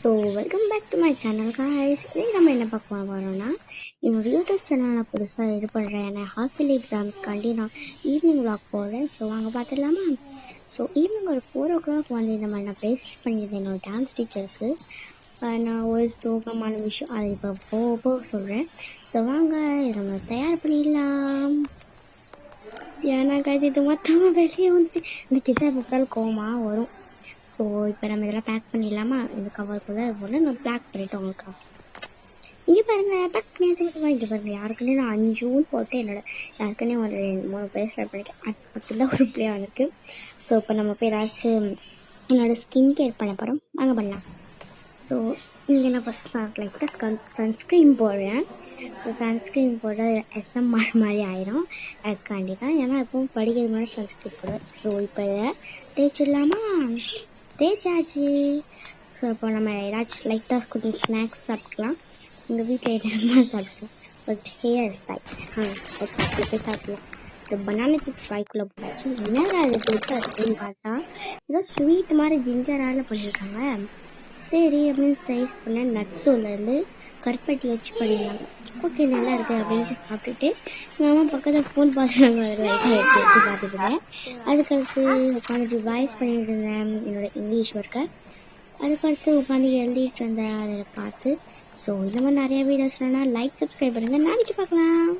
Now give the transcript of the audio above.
So welcome back to my channel guys. இன்னைக்கு நம்ம என்ன பார்க்க போகிறோம்னா, என்னோட யூடியூப் சேனலில் புதுசாக இது பண்ணுறேன். ஹாஸ்டல் எக்ஸாம்ஸ்க்காண்டி நான் ஈவினிங் வாக் போகிறேன். ஸோ வாங்க பார்த்துடலாமா? ஸோ ஈவினிங் ஒரு 4 o'clock வந்து இந்த மாதிரி நான் ப்ளேஸ் பண்ணியிருந்தேன் என்னோட டான்ஸ் டீச்சருக்கு. நான் ஒரு சோகமான விஷயம் அதை இப்போ போக சொல்கிறேன். ஸோ வாங்க நம்ம தயார் பண்ணிடலாம். ஏன்னா காய்ச்சி இது மொத்தமாக வெளியே வந்துட்டு இந்த கிட்ட பார்த்தாலும் கோவமாக வரும். ஸோ இப்போ நம்ம இதெல்லாம் பேக் பண்ணிடலாமா? இந்த கவருக்குள்ளே இது போல் நான் பேக் பண்ணிவிட்டோம் உங்களுக்கு. இங்கே பாருங்கள், பேக் பண்ணியாச்சுமா? இங்கே பாருங்கள், யாருக்குன்னே நான் 5 போட்டு யாருக்குன்னே ஒரு 3 பேர் ஸ்டார்ட் பண்ணிட்டேன். அது மட்டும்தான் ஒரு பிளே வந்திருக்கு. ஸோ இப்போ நம்ம போய் ஏதாச்சும் என்னோடய ஸ்கின் கேர் பண்ண போகிறோம். வாங்க பண்ணலாம். ஸோ இங்கே நான் ஃபஸ்ட் லைட்டாக சன்ஸ்க்ரீன் போடுறேன். ஸோ சன்ஸ்க்ரீன் போட SM மாதிரி ஆயிரும். அதுக்காண்டி தான், ஏன்னா எப்பவும் படிக்கிறது மாதிரி சன்ஸ்க்ரீன் போடுவேன். ஸோ இப்போ இதை தேய்ச்சிடலாமா? தேய்ச்சாச்சு. ஸோ இப்போ நம்ம ஏதாச்சும் லைட்டாக கொஞ்சம் ஸ்நாக்ஸ் சாப்பிட்டுக்கலாம். எங்கள் வீட்டில் எதுவுமே சாப்பிட்டுக்கலாம். ஃபஸ்ட் ஹேர் ஸ்டைல் ஓகே போய் சாப்பிடலாம். இந்த பனானா சிப்ஸ் வாய்க்குள்ளே போட்டாச்சு. என்னடா அது புதுசாக இருக்குன்னு பார்த்தா ஏதோ ஸ்வீட் மாதிரி ஜிஞ்சரால் பண்ணியிருக்காங்க. சரி அப்படின்னு ட்ரைஸ் பண்ண நட்ஸுலேருந்து கருப்பட்டி வச்சு பண்ணிடலாம். ஓகே நல்லா இருக்குது அப்படின்னு சாப்பிட்டுட்டு எங்கள் அம்மா பக்கத்தில் ஃபோன் பார்த்துறாங்க. ஒரு லைட்டாக எடுத்து பார்த்துக்கிறேன். அதுக்கடுத்து உட்காந்துட்டு வாய்ஸ் பண்ணிட்டு இருந்தேன் என்னோட இங்கிலீஷ் ஒர்க்கை. அதுக்கடுத்து உட்காந்து எழுதிட்டு இருந்தேன் அதை பார்த்து. ஸோ இந்த மாதிரி நிறைய வீடியோஸ்லாம் லைக் சப்ஸ்கிரைப் பண்ணுங்கள். நாளைக்கு பார்க்கலாம்.